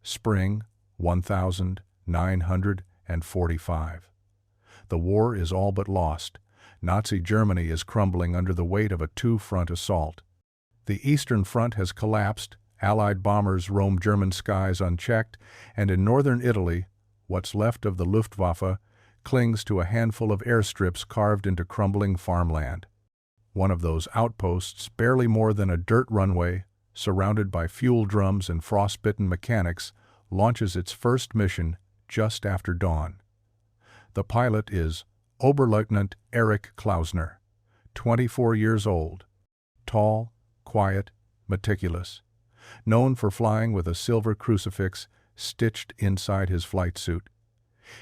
Spring 1945. The war is all but lost. Nazi Germany is crumbling under the weight of a two-front assault. The Eastern Front has collapsed, Allied bombers roam German skies unchecked, and in northern Italy, what's left of the Luftwaffe clings to a handful of airstrips carved into crumbling farmland. One of those outposts, barely more than a dirt runway, surrounded by fuel drums and frostbitten mechanics, launches its first mission just after dawn. The pilot is Oberleutnant Erich Klausner, 24 years old, tall, quiet, meticulous, known for flying with a silver crucifix stitched inside his flight suit.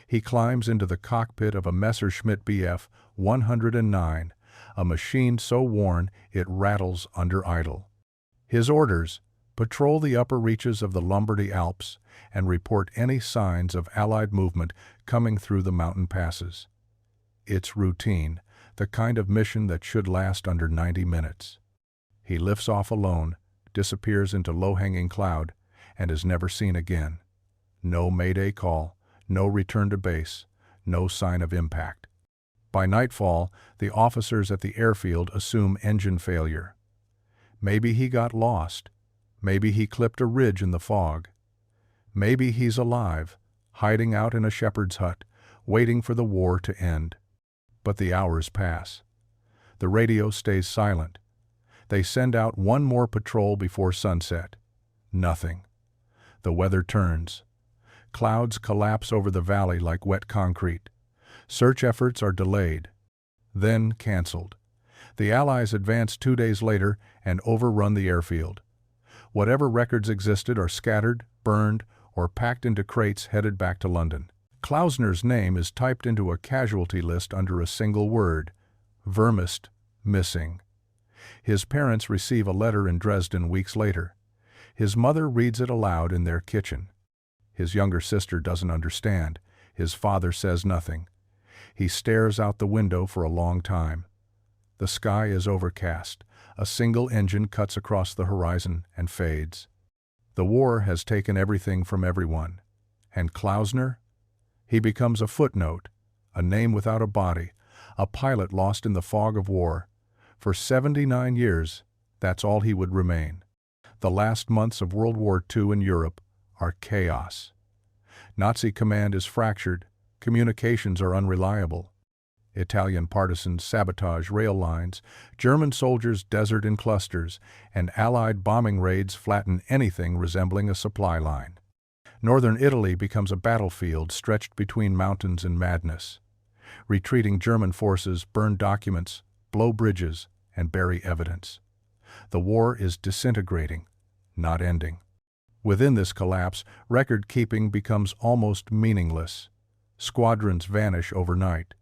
He climbs into the cockpit of a Messerschmitt Bf 109, a machine so worn it rattles under idle. His orders: patrol the upper reaches of the Lombardy Alps and report any signs of Allied movement coming through the mountain passes. It's routine, the kind of mission that should last under 90 minutes. He lifts off alone, disappears into low-hanging cloud, and is never seen again. No mayday call, no return to base, no sign of impact. By nightfall, the officers at the airfield assume engine failure. Maybe he got lost. Maybe he clipped a ridge in the fog. Maybe he's alive, hiding out in a shepherd's hut, waiting for the war to end. But the hours pass. The radio stays silent. They send out one more patrol before sunset. Nothing. The weather turns. Clouds collapse over the valley like wet concrete. Search efforts are delayed, then canceled. The Allies advance 2 days later and overrun the airfield. Whatever records existed are scattered, burned, or packed into crates headed back to London. Klausner's name is typed into a casualty list under a single word: Vermisst, missing. His parents receive a letter in Dresden weeks later. His mother reads it aloud in their kitchen. His younger sister doesn't understand. His father says nothing. He stares out the window for a long time. The sky is overcast. A single engine cuts across the horizon and fades. The war has taken everything from everyone. And Klausner? He becomes a footnote, a name without a body, a pilot lost in the fog of war. For 79 years, that's all he would remain. The last months of World War II in Europe are chaos. Nazi command is fractured, communications are unreliable. Italian partisans sabotage rail lines, German soldiers desert in clusters, and Allied bombing raids flatten anything resembling a supply line. Northern Italy becomes a battlefield stretched between mountains and madness. Retreating German forces burn documents, blow bridges, and bury evidence. The war is disintegrating, not ending. Within this collapse, record-keeping becomes almost meaningless. Squadrons vanish overnight.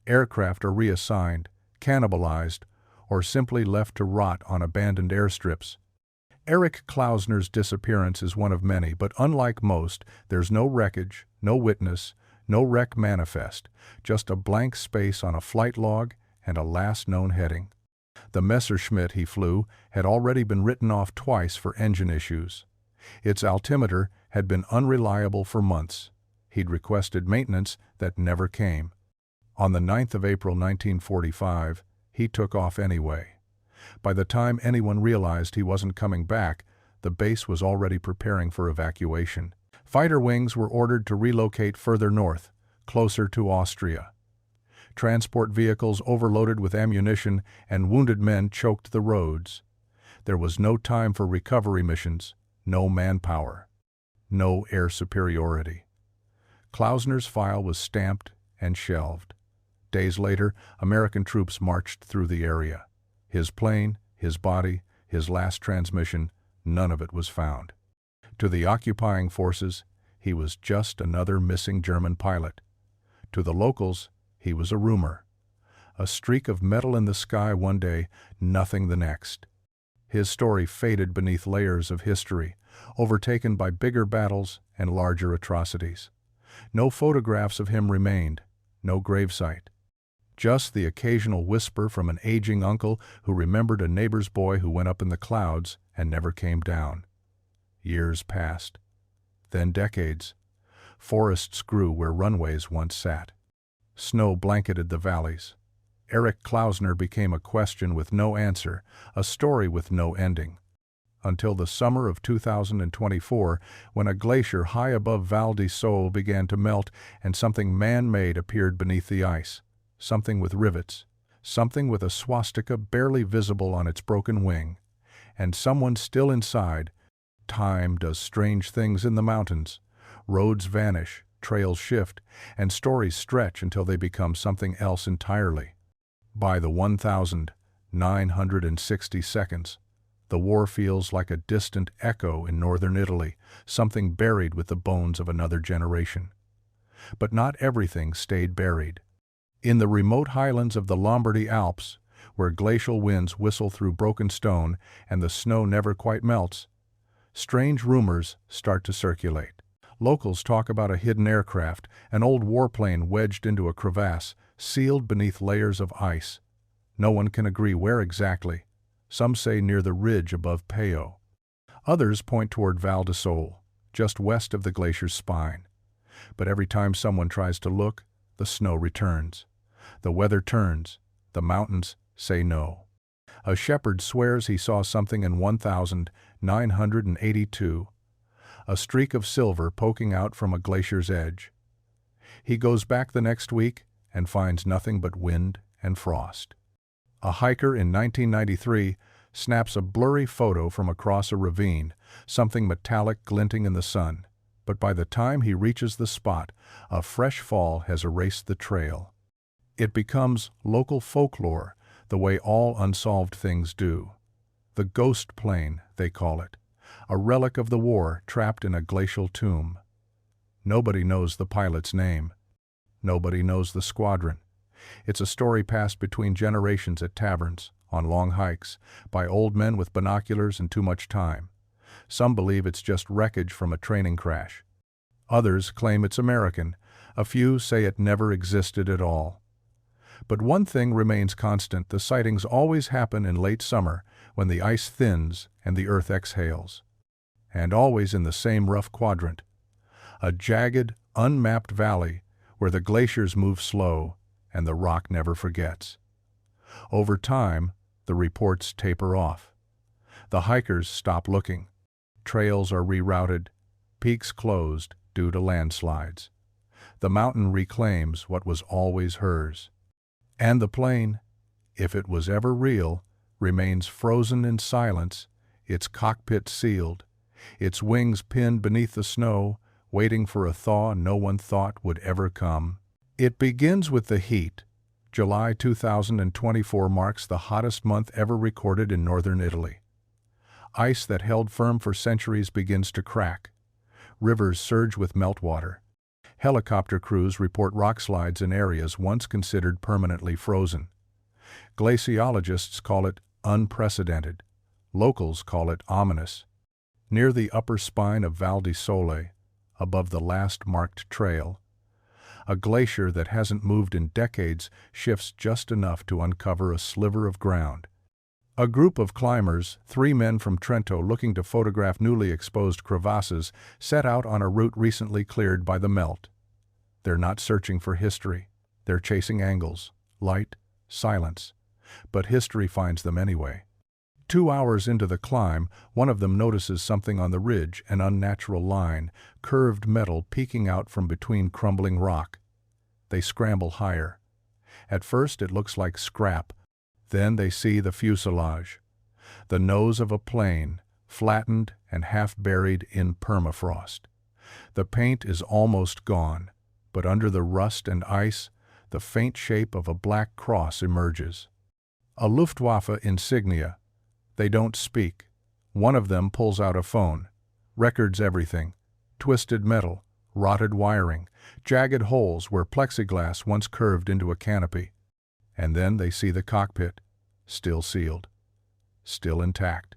Aircraft are reassigned, cannibalized, or simply left to rot on abandoned airstrips. Erich Klausner's disappearance is one of many, but unlike most, there's no wreckage, no witness, no wreck manifest, just a blank space on a flight log and a last known heading. The Messerschmitt he flew had already been written off twice for engine issues. Its altimeter had been unreliable for months. He'd requested maintenance that never came. On the 9th of April 1945, he took off anyway. By the time anyone realized he wasn't coming back, the base was already preparing for evacuation. Fighter wings were ordered to relocate further north, closer to Austria. Transport vehicles overloaded with ammunition and wounded men choked the roads. There was no time for recovery missions, no manpower, no air superiority. Klausner's file was stamped and shelved. Days later, American troops marched through the area. His plane, his body, his last transmission, none of it was found. To the occupying forces, he was just another missing German pilot. To the locals, he was a rumor. A streak of metal in the sky one day, nothing the next. His story faded beneath layers of history, overtaken by bigger battles and larger atrocities. No photographs of him remained, no gravesite. Just the occasional whisper from an aging uncle who remembered a neighbor's boy who went up in the clouds and never came down. Years passed. then decades. Forests grew where runways once sat. Snow blanketed the valleys. Eric Klausner became a question with no answer, a story with no ending. Until the summer of 2024, when a glacier high above Val di Sole began to melt and something man-made appeared beneath the ice. Something with rivets, something with a swastika barely visible on its broken wing, and someone still inside. Time does strange things in the mountains. Roads vanish, trails shift, and stories stretch until they become something else entirely. By the 1,960 seconds, the war feels like a distant echo in northern Italy, something buried with the bones of another generation. But not everything stayed buried. In the remote highlands of the Lombardy Alps, where glacial winds whistle through broken stone and the snow never quite melts, strange rumors start to circulate. Locals talk about a hidden aircraft, an old warplane wedged into a crevasse, sealed beneath layers of ice. No one can agree where exactly. Some say near the ridge above Peyo. Others point toward Val di Sole, just west of the glacier's spine. But every time someone tries to look, the snow returns. The weather turns. The mountains say no. A shepherd swears he saw something in 1982, a streak of silver poking out from a glacier's edge. He goes back the next week and finds nothing but wind and frost. A hiker in 1993 snaps a blurry photo from across a ravine, something metallic glinting in the sun. But by the time he reaches the spot, a fresh fall has erased the trail. It becomes local folklore, the way all unsolved things do. The ghost plane, they call it, a relic of the war trapped in a glacial tomb. Nobody knows the pilot's name. Nobody knows the squadron. It's a story passed between generations at taverns, on long hikes, by old men with binoculars and too much time. Some believe it's just wreckage from a training crash. Others claim it's American. A few say it never existed at all. But one thing remains constant: the sightings always happen in late summer, when the ice thins and the earth exhales. And always in the same rough quadrant. A jagged, unmapped valley where the glaciers move slow and the rock never forgets. Over time, the reports taper off. The hikers stop looking. Trails are rerouted, peaks closed due to landslides. The mountain reclaims what was always hers. And the plane, if it was ever real, remains frozen in silence, its cockpit sealed, its wings pinned beneath the snow, waiting for a thaw no one thought would ever come. It begins with the heat. July 2024 marks the hottest month ever recorded in northern Italy. Ice that held firm for centuries begins to crack. Rivers surge with meltwater. Helicopter crews report rockslides in areas once considered permanently frozen. Glaciologists call it unprecedented. Locals call it ominous. Near the upper spine of Val di Sole, above the last marked trail, a glacier that hasn't moved in decades shifts just enough to uncover a sliver of ground. A group of climbers, 3 men from Trento looking to photograph newly exposed crevasses, set out on a route recently cleared by the melt. They're not searching for history. They're chasing angles, light, silence. But history finds them anyway. 2 hours into the climb, one of them notices something on the ridge, an unnatural line, curved metal peeking out from between crumbling rock. They scramble higher. At first it looks like scrap. Then they see the fuselage, the nose of a plane, flattened and half buried in permafrost. The paint is almost gone, but under the rust and ice, the faint shape of a black cross emerges. A Luftwaffe insignia. They don't speak. One of them pulls out a phone, records everything: twisted metal, rotted wiring, jagged holes where plexiglass once curved into a canopy. And then they see the cockpit, still sealed, still intact.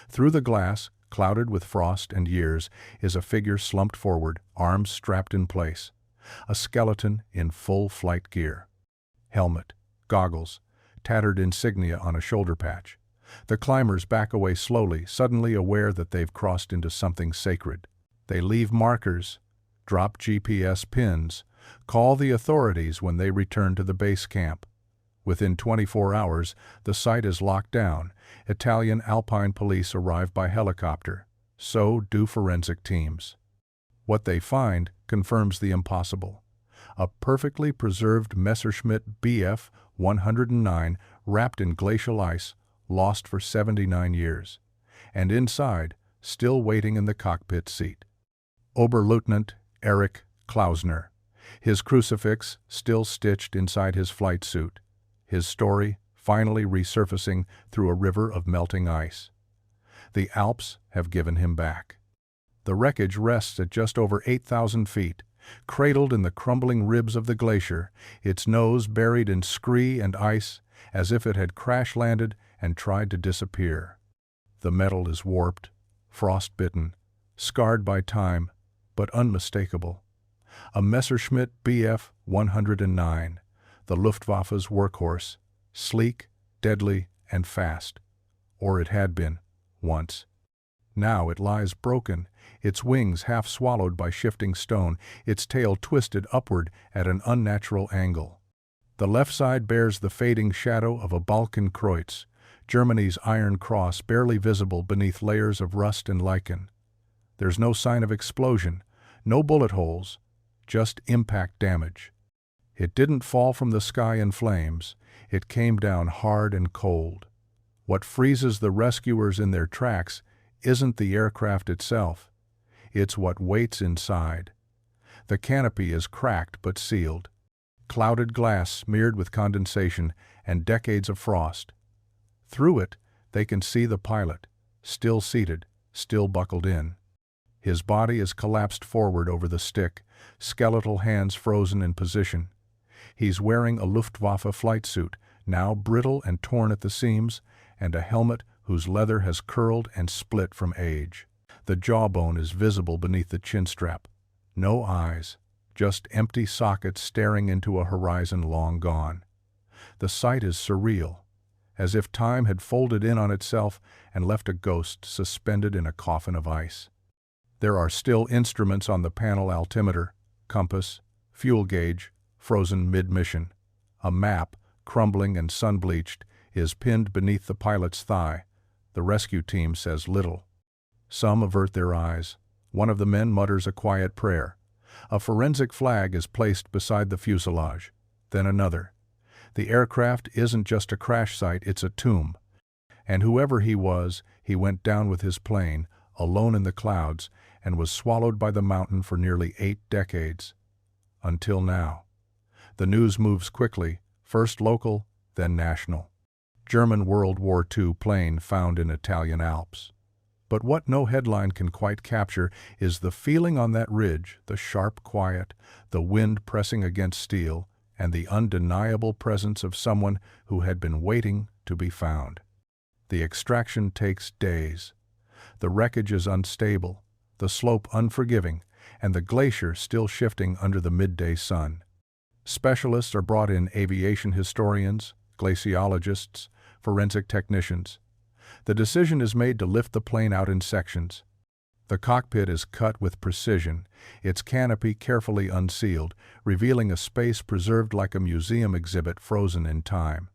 Through the glass, clouded with frost and years, is a figure slumped forward, arms strapped in place. A skeleton in full flight gear. Helmet, goggles, tattered insignia on a shoulder patch. The climbers back away slowly, suddenly aware that they've crossed into something sacred. They leave markers, drop GPS pins, call the authorities when they return to the base camp. Within 24 hours, the site is locked down. Italian Alpine police arrive by helicopter. So do forensic teams. What they find confirms the impossible. A perfectly preserved Messerschmitt Bf 109 wrapped in glacial ice, lost for 79 years. And inside, still waiting in the cockpit seat, Oberleutnant Erich Klausner. His crucifix still stitched inside his flight suit. His story finally resurfacing through a river of melting ice. The Alps have given him back. The wreckage rests at just over 8,000 feet, cradled in the crumbling ribs of the glacier, its nose buried in scree and ice, as if it had crash-landed and tried to disappear. The metal is warped, frost-bitten, scarred by time, but unmistakable. A Messerschmitt Bf 109, the Luftwaffe's workhorse, sleek, deadly, and fast. Or it had been, once. Now it lies broken, its wings half swallowed by shifting stone, its tail twisted upward at an unnatural angle. The left side bears the fading shadow of a Balkenkreuz, Germany's Iron Cross barely visible beneath layers of rust and lichen. There's no sign of explosion, no bullet holes, just impact damage. It didn't fall from the sky in flames, it came down hard and cold. What freezes the rescuers in their tracks isn't the aircraft itself, it's what waits inside. The canopy is cracked but sealed, clouded glass smeared with condensation and decades of frost. Through it, they can see the pilot, still seated, still buckled in. His body is collapsed forward over the stick, skeletal hands frozen in position. He's wearing a Luftwaffe flight suit, now brittle and torn at the seams, and a helmet whose leather has curled and split from age. The jawbone is visible beneath the chin strap. No eyes, just empty sockets staring into a horizon long gone. The sight is surreal, as if time had folded in on itself and left a ghost suspended in a coffin of ice. There are still instruments on the panel: altimeter, compass, fuel gauge, frozen mid-mission. A map, crumbling and sun-bleached, is pinned beneath the pilot's thigh. The rescue team says little. Some avert their eyes. One of the men mutters a quiet prayer. A forensic flag is placed beside the fuselage. Then another. The aircraft isn't just a crash site, it's a tomb. And whoever he was, he went down with his plane, alone in the clouds, and was swallowed by the mountain for nearly 8 decades. Until now. The news moves quickly, first local, then national. German World War II plane found in Italian Alps. But what no headline can quite capture is the feeling on that ridge, the sharp quiet, the wind pressing against steel, and the undeniable presence of someone who had been waiting to be found. The extraction takes days. The wreckage is unstable, the slope unforgiving, and the glacier still shifting under the midday sun. Specialists are brought in: aviation historians, glaciologists, forensic technicians. The decision is made to lift the plane out in sections. The cockpit is cut with precision, its canopy carefully unsealed, revealing a space preserved like a museum exhibit frozen in time.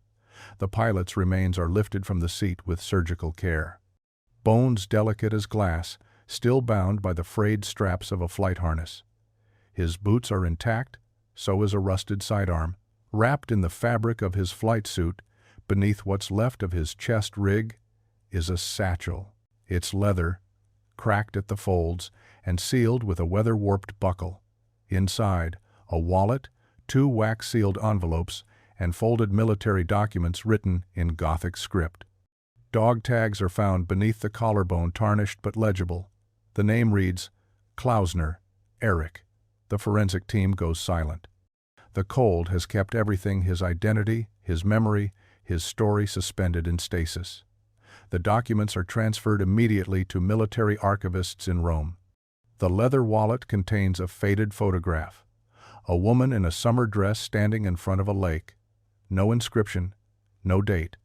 The pilot's remains are lifted from the seat with surgical care. Bones delicate as glass, still bound by the frayed straps of a flight harness. His boots are intact, so is a rusted sidearm. Wrapped in the fabric of his flight suit, beneath what's left of his chest rig, is a satchel. It's leather, cracked at the folds, and sealed with a weather-warped buckle. Inside, a wallet, 2 wax-sealed envelopes, and folded military documents written in Gothic script. Dog tags are found beneath the collarbone, tarnished but legible. The name reads, Klausner, Erich. The forensic team goes silent. The cold has kept everything: his identity, his memory, his story suspended in stasis. The documents are transferred immediately to military archivists in Rome. The leather wallet contains a faded photograph. A woman in a summer dress standing in front of a lake. No inscription, no date,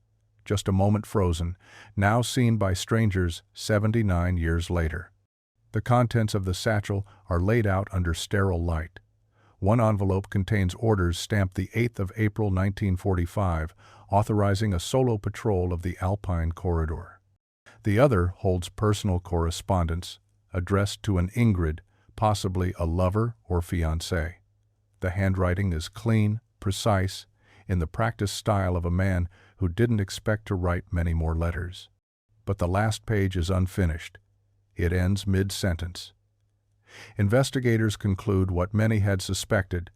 just a moment frozen, now seen by strangers 79 years later. The contents of the satchel are laid out under sterile light. One envelope contains orders stamped the 8th of April 1945, authorizing a solo patrol of the Alpine corridor. The other holds personal correspondence, addressed to an Ingrid, possibly a lover or fiancé. The handwriting is clean, precise, in the practiced style of a man who didn't expect to write many more letters. But the last page is unfinished. It ends mid-sentence. Investigators conclude what many had suspected.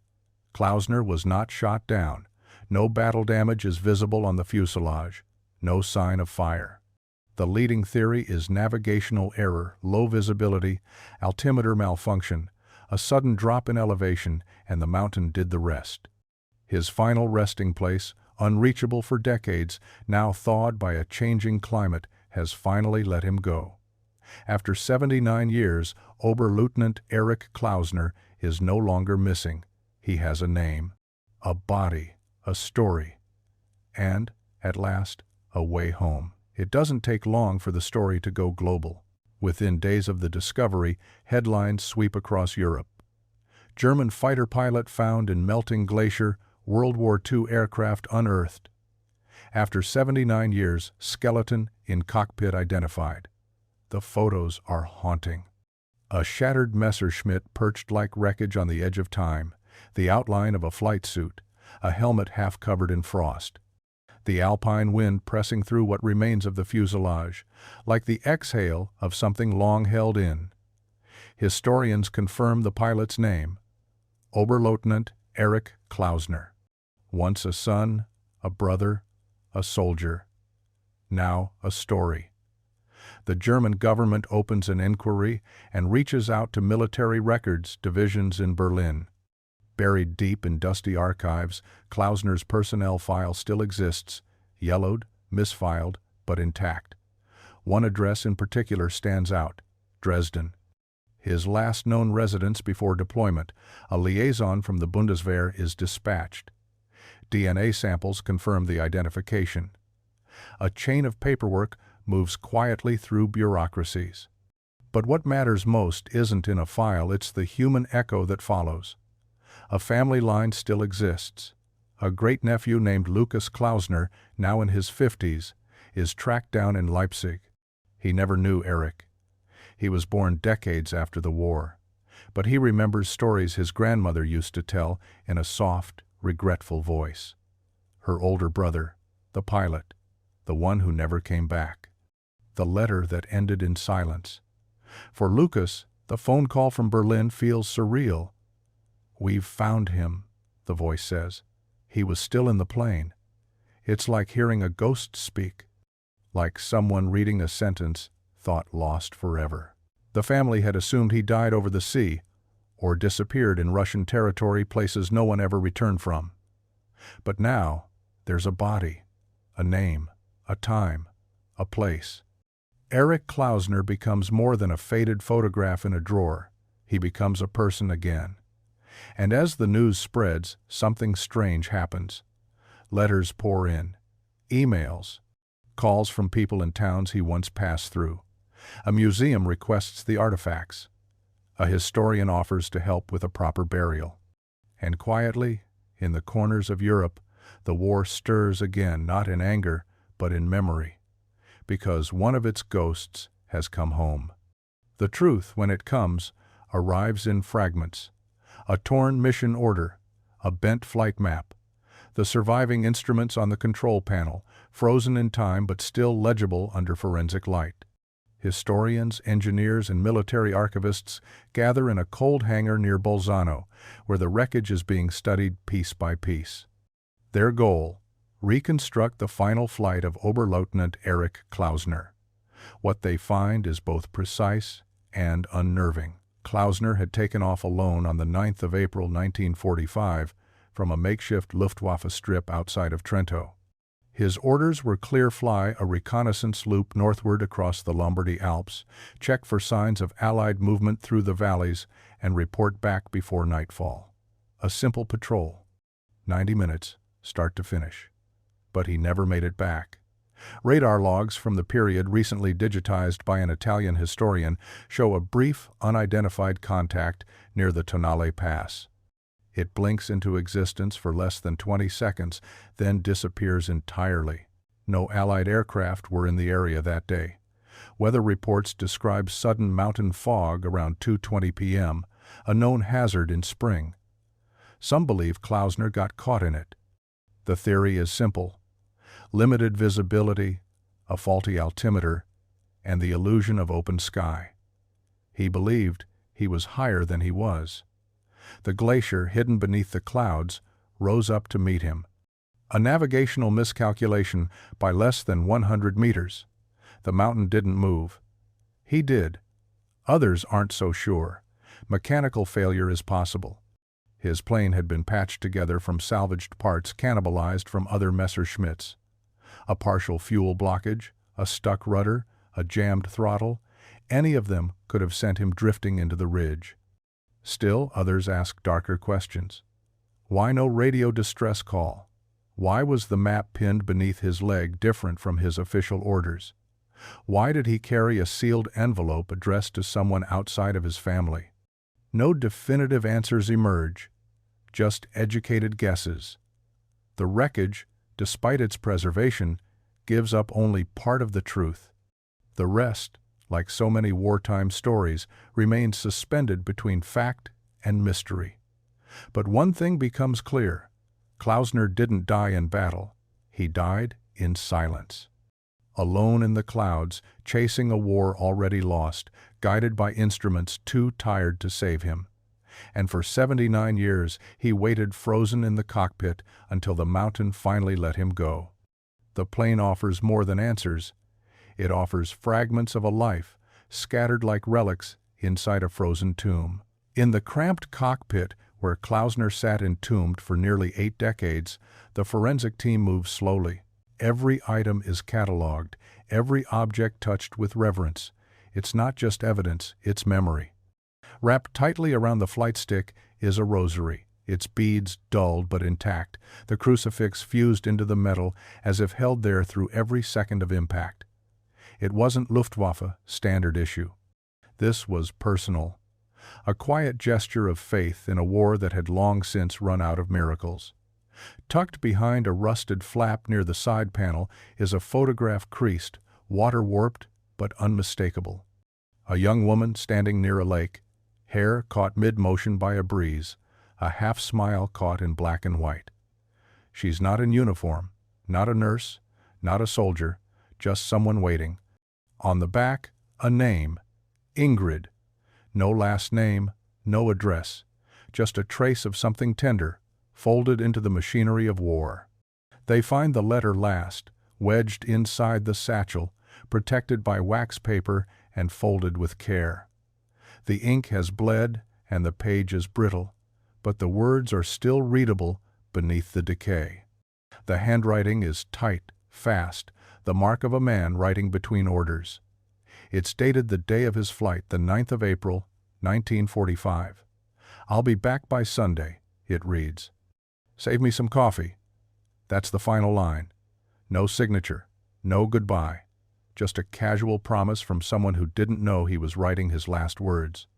Klausner was not shot down. No battle damage is visible on the fuselage. No sign of fire. The leading theory is navigational error, low visibility, altimeter malfunction, a sudden drop in elevation, and the mountain did the rest. His final resting place, unreachable for decades, now thawed by a changing climate, has finally let him go. After 79 years, Oberleutnant Erich Klausner is no longer missing. He has a name, a body, a story, and, at last, a way home. It doesn't take long for the story to go global. Within days of the discovery, headlines sweep across Europe. German fighter pilot found in melting glacier, World War II aircraft unearthed. After 79 years, skeleton in cockpit identified. The photos are haunting. A shattered Messerschmitt perched like wreckage on the edge of time, the outline of a flight suit, a helmet half covered in frost. The alpine wind pressing through what remains of the fuselage, like the exhale of something long held in. Historians confirm the pilot's name, Oberleutnant Erich Klausner. Once a son, a brother, a soldier. Now a story. The German government opens an inquiry and reaches out to military records divisions in Berlin. Buried deep in dusty archives, Klausner's personnel file still exists, yellowed, misfiled, but intact. One address in particular stands out, Dresden. His last known residence before deployment, a liaison from the Bundeswehr is dispatched. DNA samples confirm the identification. A chain of paperwork moves quietly through bureaucracies. But what matters most isn't in a file, it's the human echo that follows. A family line still exists. A great-nephew named Lucas Klausner, now in his 50s, is tracked down in Leipzig. He never knew Erich. He was born decades after the war. But he remembers stories his grandmother used to tell in a soft, regretful voice. Her older brother, the pilot, the one who never came back. The letter that ended in silence. For Lucas, the phone call from Berlin feels surreal. "We've found him," the voice says. "He was still in the plane." It's like hearing a ghost speak. Like someone reading a sentence thought lost forever. The family had assumed he died over the sea, or disappeared in Russian territory, places no one ever returned from. But now, there's a body, a name, a time, a place. Erich Klausner becomes more than a faded photograph in a drawer. He becomes a person again. And as the news spreads, something strange happens. Letters pour in, emails, calls from people in towns he once passed through. A museum requests the artifacts. A historian offers to help with a proper burial. And quietly, in the corners of Europe, the war stirs again, not in anger, but in memory. Because one of its ghosts has come home. The truth, when it comes, arrives in fragments. A torn mission order, a bent flight map, the surviving instruments on the control panel, frozen in time but still legible under forensic light. Historians, engineers, and military archivists gather in a cold hangar near Bolzano, where the wreckage is being studied piece by piece. Their goal: reconstruct the final flight of Oberleutnant Erich Klausner. What they find is both precise and unnerving. Klausner had taken off alone on the 9th of April 1945 from a makeshift Luftwaffe strip outside of Trento. His orders were clear: fly a reconnaissance loop northward across the Lombardy Alps, check for signs of Allied movement through the valleys, and report back before nightfall. A simple patrol. 90 minutes, start to finish. But he never made it back. Radar logs from the period recently digitized by an Italian historian show a brief, unidentified contact near the Tonale Pass. It blinks into existence for less than 20 seconds, then disappears entirely. No Allied aircraft were in the area that day. Weather reports describe sudden mountain fog around 2:20 p.m., a known hazard in spring. Some believe Klausner got caught in it. The theory is simple: limited visibility, a faulty altimeter, and the illusion of open sky. He believed he was higher than he was. The glacier, hidden beneath the clouds, rose up to meet him. A navigational miscalculation by less than 100 meters. The mountain didn't move. He did. Others aren't so sure. Mechanical failure is possible. His plane had been patched together from salvaged parts cannibalized from other Messerschmitts. A partial fuel blockage, a stuck rudder, a jammed throttle, any of them could have sent him drifting into the ridge. Still, others ask darker questions. Why no radio distress call? Why was the map pinned beneath his leg different from his official orders? Why did he carry a sealed envelope addressed to someone outside of his family? No definitive answers emerge, just educated guesses. The wreckage, despite its preservation, gives up only part of the truth. The rest, like so many wartime stories, remains suspended between fact and mystery. But one thing becomes clear: Klausner didn't die in battle. He died in silence. Alone in the clouds, chasing a war already lost, guided by instruments too tired to save him. And for 79 years he waited frozen in the cockpit until the mountain finally let him go. The plane offers more than answers. It offers fragments of a life, scattered like relics inside a frozen tomb. In the cramped cockpit where Klausner sat entombed for nearly 8 decades, the forensic team moves slowly. Every item is catalogued, every object touched with reverence. It's not just evidence, it's memory. Wrapped tightly around the flight stick is a rosary, its beads dulled but intact, the crucifix fused into the metal as if held there through every second of impact. It wasn't Luftwaffe standard issue. This was personal, a quiet gesture of faith in a war that had long since run out of miracles. Tucked behind a rusted flap near the side panel is a photograph creased, water-warped, but unmistakable. A young woman standing near a lake, hair caught mid-motion by a breeze, a half-smile caught in black and white. She's not in uniform, not a nurse, not a soldier, just someone waiting. On the back, a name, Ingrid. No last name, no address, just a trace of something tender, folded into the machinery of war. They find the letter last, wedged inside the satchel, protected by wax paper and folded with care. The ink has bled and the page is brittle, but the words are still readable beneath the decay. The handwriting is tight, fast, the mark of a man writing between orders. It's dated the day of his flight, the 9th of April, 1945. "I'll be back by Sunday," it reads. "Save me some coffee." That's the final line. No signature, no goodbye, just a casual promise from someone who didn't know he was writing his last words.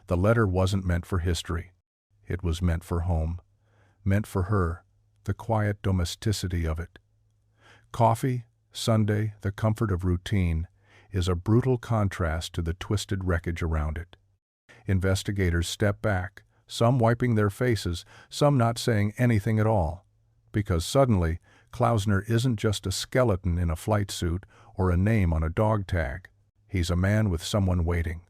The letter wasn't meant for history. It was meant for home, meant for her, the quiet domesticity of it. Coffee, Sunday, the comfort of routine, is a brutal contrast to the twisted wreckage around it. Investigators step back, some wiping their faces, some not saying anything at all, because suddenly Klausner isn't just a skeleton in a flight suit or a name on a dog tag. He's a man with someone waiting,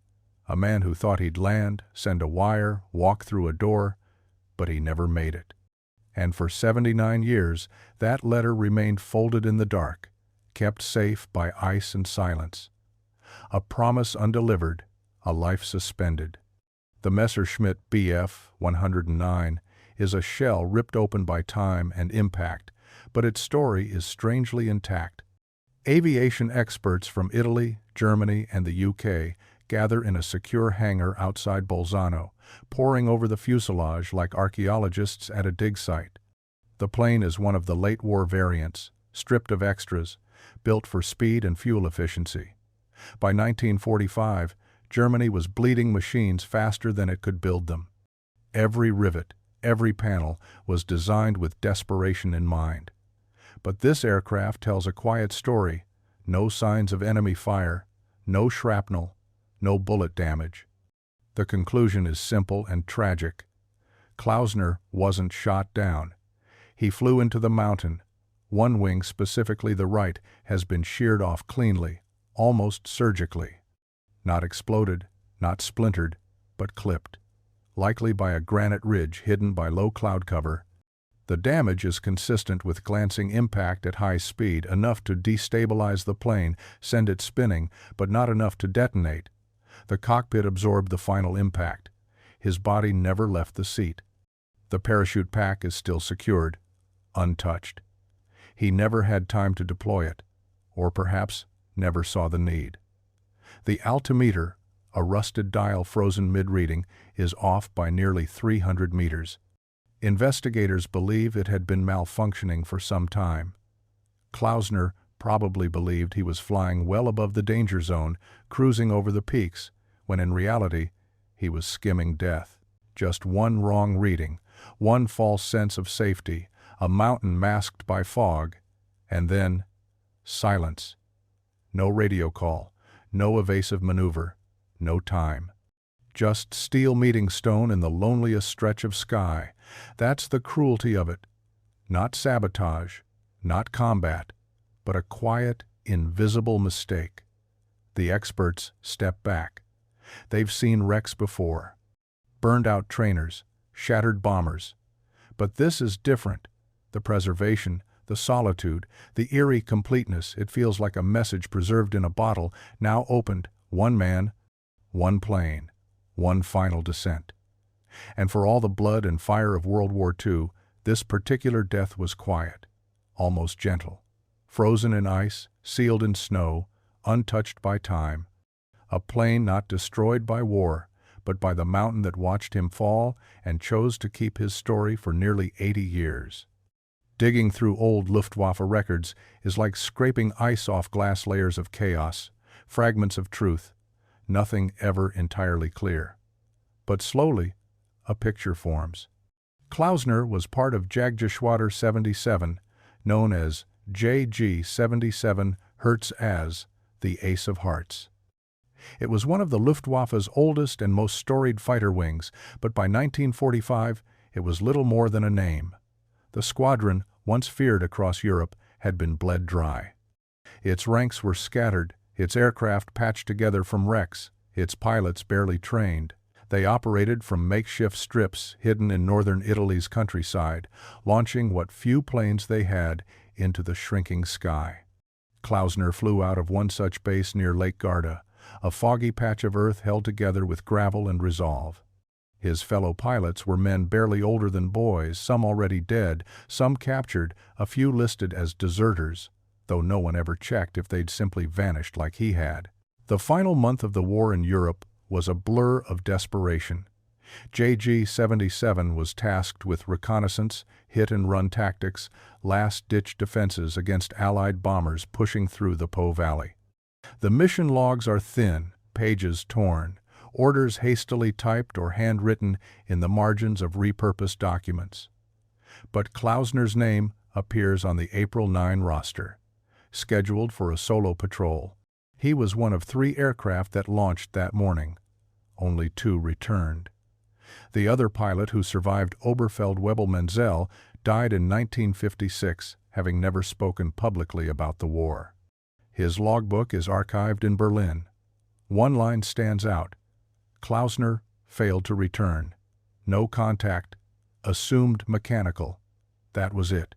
a man who thought he'd land, send a wire, walk through a door, but he never made it. And for 79 years, that letter remained folded in the dark, kept safe by ice and silence. A promise undelivered, a life suspended. The Messerschmitt Bf 109 is a shell ripped open by time and impact, but its story is strangely intact. Aviation experts from Italy, Germany, and the UK gather in a secure hangar outside Bolzano, poring over the fuselage like archaeologists at a dig site. The plane is one of the late war variants, stripped of extras, built for speed and fuel efficiency. By 1945, Germany was bleeding machines faster than it could build them. Every rivet, every panel was designed with desperation in mind. But this aircraft tells a quiet story: no signs of enemy fire, no shrapnel, no bullet damage. The conclusion is simple and tragic. Klausner wasn't shot down. He flew into the mountain. One wing, specifically the right, has been sheared off cleanly, almost surgically. Not exploded, not splintered, but clipped, likely by a granite ridge hidden by low cloud cover. The damage is consistent with glancing impact at high speed, enough to destabilize the plane, send it spinning, but not enough to detonate. The cockpit absorbed the final impact. His body never left the seat. The parachute pack is still secured, untouched. He never had time to deploy it, or perhaps never saw the need. The altimeter, a rusted dial frozen mid-reading, is off by nearly 300 meters. Investigators believe it had been malfunctioning for some time. Klausner probably believed he was flying well above the danger zone, cruising over the peaks, when in reality he was skimming death. Just one wrong reading, one false sense of safety, a mountain masked by fog, and then silence. No radio call, no evasive maneuver, no time. Just steel meeting stone in the loneliest stretch of sky. That's the cruelty of it. Not sabotage, not combat, but a quiet, invisible mistake. The experts step back. They've seen wrecks before. Burned-out trainers, shattered bombers. But this is different. The preservation, the solitude, the eerie completeness, it feels like a message preserved in a bottle, now opened, one man, one plane, one final descent. And for all the blood and fire of World War II, this particular death was quiet, almost gentle. Frozen in ice, sealed in snow, untouched by time. A plane not destroyed by war, but by the mountain that watched him fall and chose to keep his story for nearly 80 years. Digging through old Luftwaffe records is like scraping ice off glass layers of chaos, fragments of truth, nothing ever entirely clear. But slowly, a picture forms. Klausner was part of Jagdgeschwader 77, known as JG-77 Hertz as the Ace of Hearts. It was one of the Luftwaffe's oldest and most storied fighter wings, but by 1945 it was little more than a name. The squadron, once feared across Europe, had been bled dry. Its ranks were scattered, its aircraft patched together from wrecks, its pilots barely trained. They operated from makeshift strips hidden in northern Italy's countryside, launching what few planes they had into the shrinking sky. Klausner flew out of one such base near Lake Garda, a foggy patch of earth held together with gravel and resolve. His fellow pilots were men barely older than boys, some already dead, some captured, a few listed as deserters, though no one ever checked if they'd simply vanished like he had. The final month of the war in Europe was a blur of desperation. JG-77 was tasked with reconnaissance, hit-and-run tactics, last-ditch defenses against Allied bombers pushing through the Po Valley. The mission logs are thin, pages torn, orders hastily typed or handwritten in the margins of repurposed documents. But Klausner's name appears on the April 9 roster, scheduled for a solo patrol. He was one of 3 aircraft that launched that morning. Only 2 returned. The other pilot who survived Oberfeld-Webel-Menzel died in 1956, having never spoken publicly about the war. His logbook is archived in Berlin. One line stands out: Klausner failed to return. No contact, assumed mechanical. That was it.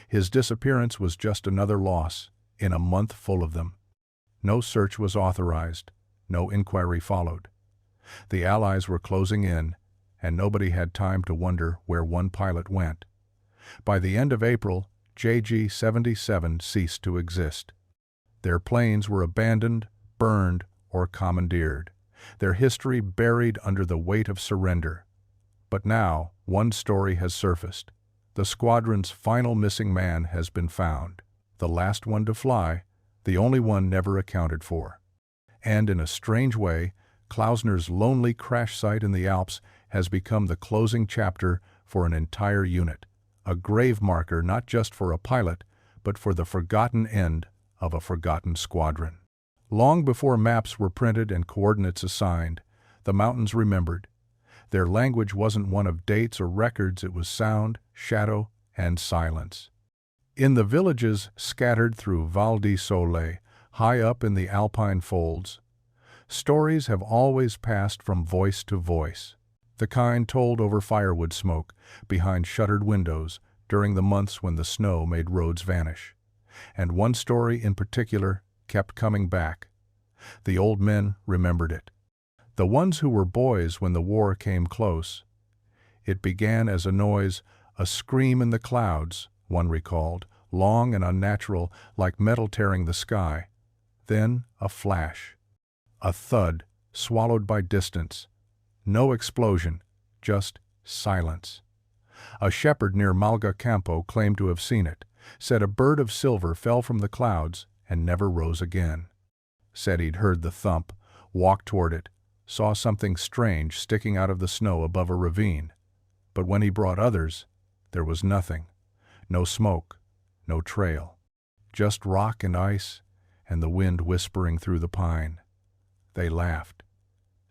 His disappearance was just another loss, in a month full of them. No search was authorized. No inquiry followed. The Allies were closing in, and nobody had time to wonder where one pilot went. By the end of April, JG-77 ceased to exist. Their planes were abandoned, burned, or commandeered, their history buried under the weight of surrender. But now, one story has surfaced. The squadron's final missing man has been found. the last one to fly, the only one never accounted for. And in a strange way, Klausner's lonely crash site in the Alps has become the closing chapter for an entire unit, a grave marker not just for a pilot, but for the forgotten end of a forgotten squadron. Long before maps were printed and coordinates assigned, the mountains remembered. Their language wasn't one of dates or records, it was sound, shadow, and silence. In the villages scattered through Val di Sole, high up in the Alpine folds, stories have always passed from voice to voice, the kind told over firewood smoke, behind shuttered windows, during the months when the snow made roads vanish. And one story in particular kept coming back. The old men remembered it. The ones who were boys when the war came close. It began as a noise, a scream in the clouds, one recalled, long and unnatural, like metal tearing the sky. Then a flash. A thud, swallowed by distance. No explosion, just silence. A shepherd near Malga Campo claimed to have seen it, said a bird of silver fell from the clouds and never rose again. Said he'd heard the thump, walked toward it, saw something strange sticking out of the snow above a ravine. But when he brought others, there was nothing. No smoke, no trail. Just rock and ice, and the wind whispering through the pine. They laughed.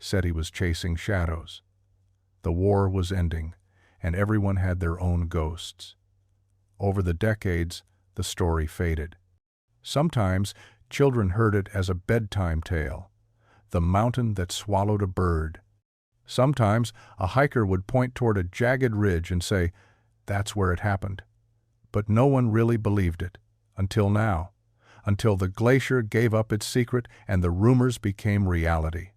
Said he was chasing shadows. The war was ending, and everyone had their own ghosts. Over the decades, the story faded. Sometimes, children heard it as a bedtime tale, the mountain that swallowed a bird. Sometimes, a hiker would point toward a jagged ridge and say, "That's where it happened." But no one really believed it, until now, until the glacier gave up its secret and the rumors became reality.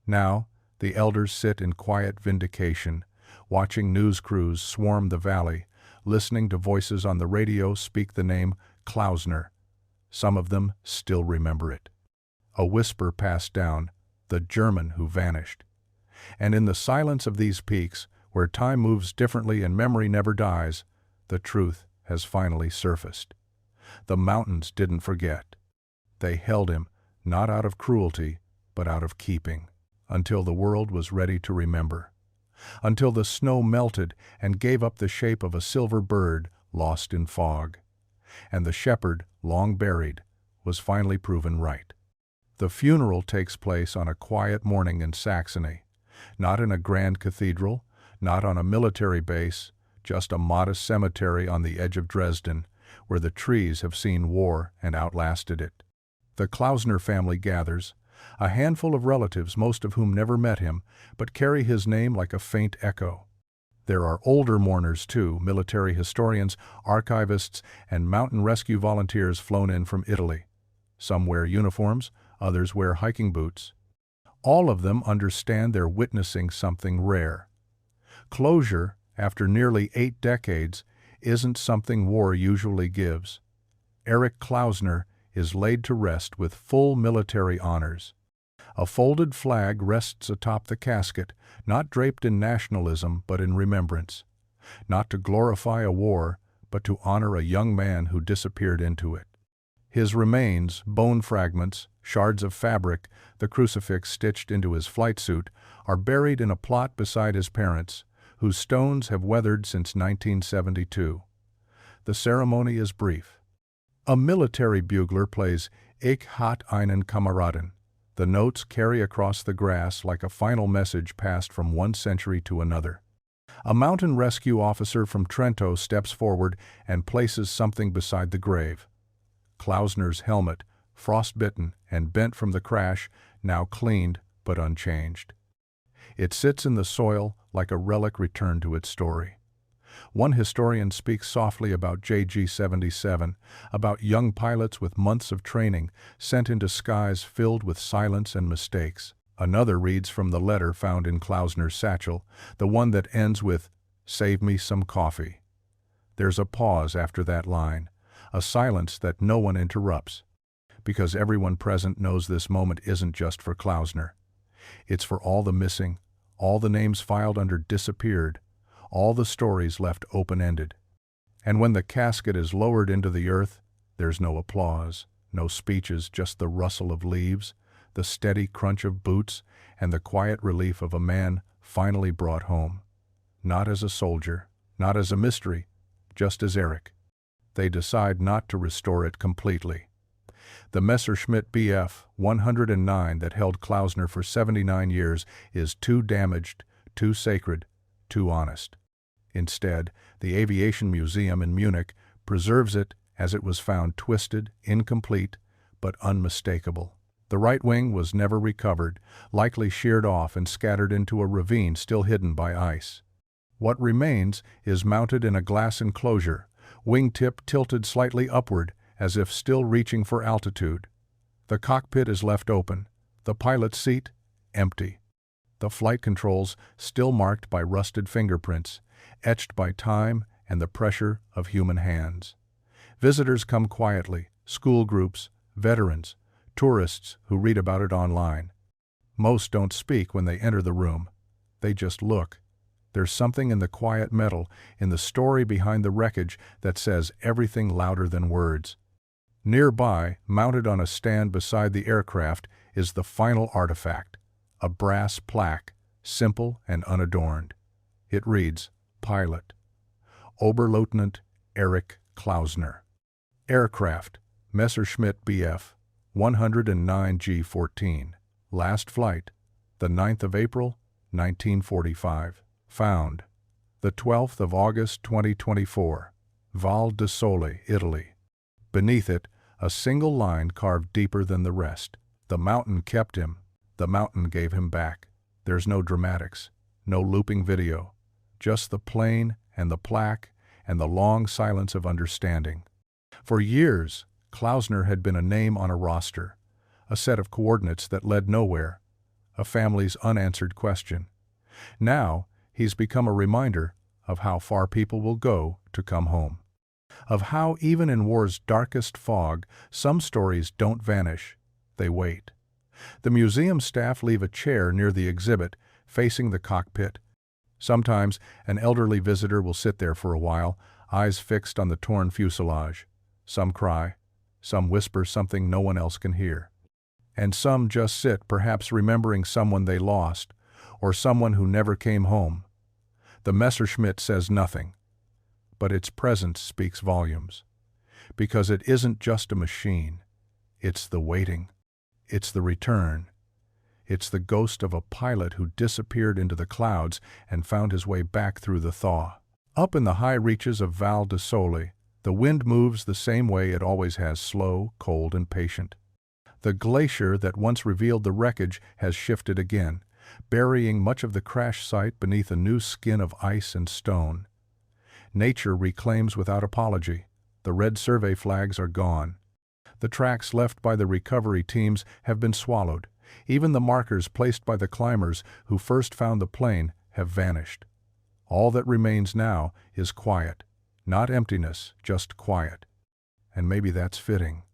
Now, the elders sit in quiet vindication, watching news crews swarm the valley, listening to voices on the radio speak the name Klausner. Some of them still remember it. A whisper passed down, the German who vanished. And in the silence of these peaks, where time moves differently and memory never dies, the truth has finally surfaced. The mountains didn't forget. They held him, not out of cruelty, but out of keeping, until the world was ready to remember. Until the snow melted and gave up the shape of a silver bird lost in fog. And the shepherd, long buried, was finally proven right. The funeral takes place on a quiet morning in Saxony, not in a grand cathedral, not on a military base, just a modest cemetery on the edge of Dresden, where the trees have seen war and outlasted it. The Klausner family gathers, a handful of relatives, most of whom never met him, but carry his name like a faint echo. There are older mourners too, military historians, archivists, and mountain rescue volunteers flown in from Italy. Some wear uniforms, others wear hiking boots. All of them understand they're witnessing something rare. Closure, after nearly 8 decades, isn't something war usually gives. Erich Klausner is laid to rest with full military honors. A folded flag rests atop the casket, not draped in nationalism but in remembrance. Not to glorify a war, but to honor a young man who disappeared into it. His remains, bone fragments, shards of fabric, the crucifix stitched into his flight suit, are buried in a plot beside his parents, whose stones have weathered since 1972. The ceremony is brief. A military bugler plays Ich hat einen Kameraden. The notes carry across the grass like a final message passed from one century to another. A mountain rescue officer from Trento steps forward and places something beside the grave. Klausner's helmet, frostbitten and bent from the crash, now cleaned but unchanged. It sits in the soil like a relic returned to its story. One historian speaks softly about JG-77, about young pilots with months of training sent into skies filled with silence and mistakes. Another reads from the letter found in Klausner's satchel, the one that ends with, "Save me some coffee." There's a pause after that line, a silence that no one interrupts, because everyone present knows this moment isn't just for Klausner. It's for all the missing, all the names filed under disappeared, all the stories left open-ended. And when the casket is lowered into the earth, There's no applause, no speeches, just the rustle of leaves, the steady crunch of boots, and the quiet relief of a man finally brought home. Not as a soldier, not as a mystery, just as Eric. They decide not to restore it completely. The Messerschmitt Bf 109 that held Klausner for 79 years is too damaged, too sacred, too honest. Instead, the Aviation Museum in Munich preserves it as it was found, twisted, incomplete, but unmistakable. The right wing was never recovered, likely sheared off and scattered into a ravine still hidden by ice. What remains is mounted in a glass enclosure, wingtip tilted slightly upward as if still reaching for altitude. The cockpit is left open, the pilot's seat empty. The flight controls still marked by rusted fingerprints, etched by time and the pressure of human hands. Visitors come quietly, school groups, veterans, tourists who read about it online. Most don't speak when they enter the room. They just look. There's something in the quiet metal, in the story behind the wreckage, that says everything louder than words. Nearby, mounted on a stand beside the aircraft, is the final artifact, a brass plaque, simple and unadorned. It reads, Pilot, Oberleutnant Erich Klausner. Aircraft, Messerschmitt Bf 109 G14. Last flight, the 9th of April, 1945. Found, the 12th of August 2024, Val di Sole, Italy. Beneath it, a single line carved deeper than the rest. The mountain kept him, the mountain gave him back. There's no dramatics, no looping video, just the plane and the plaque and the long silence of understanding. For years, Klausner had been a name on a roster, a set of coordinates that led nowhere, a family's unanswered question. Now, he's become a reminder of how far people will go to come home. Of how even in war's darkest fog, some stories don't vanish, they wait. The museum staff leave a chair near the exhibit, facing the cockpit. Sometimes an elderly visitor will sit there for a while, eyes fixed on the torn fuselage. Some cry, some whisper something no one else can hear. And some just sit, perhaps remembering someone they lost, or someone who never came home. The Messerschmitt says nothing, but its presence speaks volumes. Because it isn't just a machine. It's the waiting. It's the return. It's the ghost of a pilot who disappeared into the clouds and found his way back through the thaw. Up in the high reaches of Val di Sole, the wind moves the same way it always has, slow, cold, and patient. The glacier that once revealed the wreckage has shifted again, burying much of the crash site beneath a new skin of ice and stone. Nature reclaims without apology. The red survey flags are gone. The tracks left by the recovery teams have been swallowed. Even the markers placed by the climbers who first found the plane have vanished. All that remains now is quiet. Not emptiness, just quiet. And maybe that's fitting,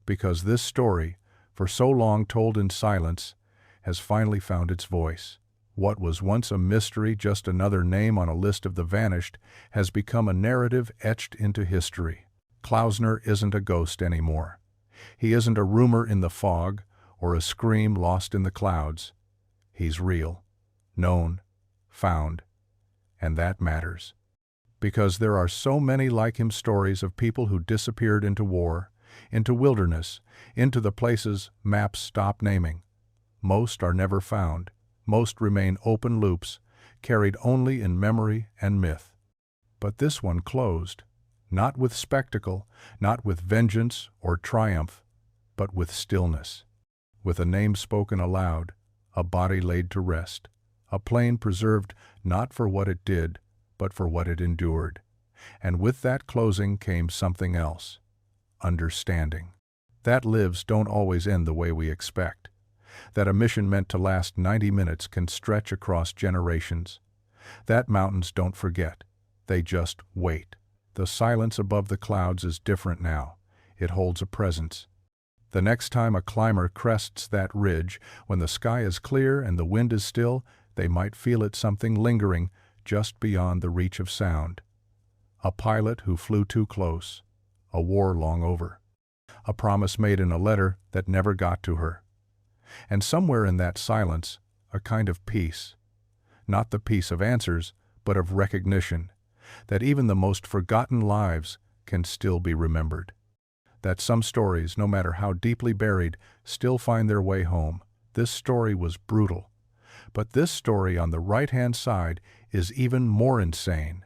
because this story, for so long told in silence, has finally found its voice. What was once a mystery, just another name on a list of the vanished, has become a narrative etched into history. Klausner isn't a ghost anymore. He isn't a rumor in the fog or a scream lost in the clouds. He's real, known, found, and that matters. Because there are so many like him, stories of people who disappeared into war, into wilderness, into the places maps stop naming. Most are never found. Most remain open loops, carried only in memory and myth. But this one closed, not with spectacle, not with vengeance or triumph, but with stillness. With a name spoken aloud, a body laid to rest, a plane preserved not for what it did, but for what it endured. And with that closing came something else, understanding. That lives don't always end the way we expect. That a mission meant to last 90 minutes can stretch across generations. That mountains don't forget, they just wait. The silence above the clouds is different now. It holds a presence. The next time a climber crests that ridge, when the sky is clear and the wind is still, they might feel it, something lingering just beyond the reach of sound. A pilot who flew too close, a war long over. A promise made in a letter that never got to her. And somewhere in that silence, a kind of peace. Not the peace of answers, but of recognition, that even the most forgotten lives can still be remembered. That some stories, no matter how deeply buried, still find their way home. This story was brutal. But this story on the right-hand side is even more insane.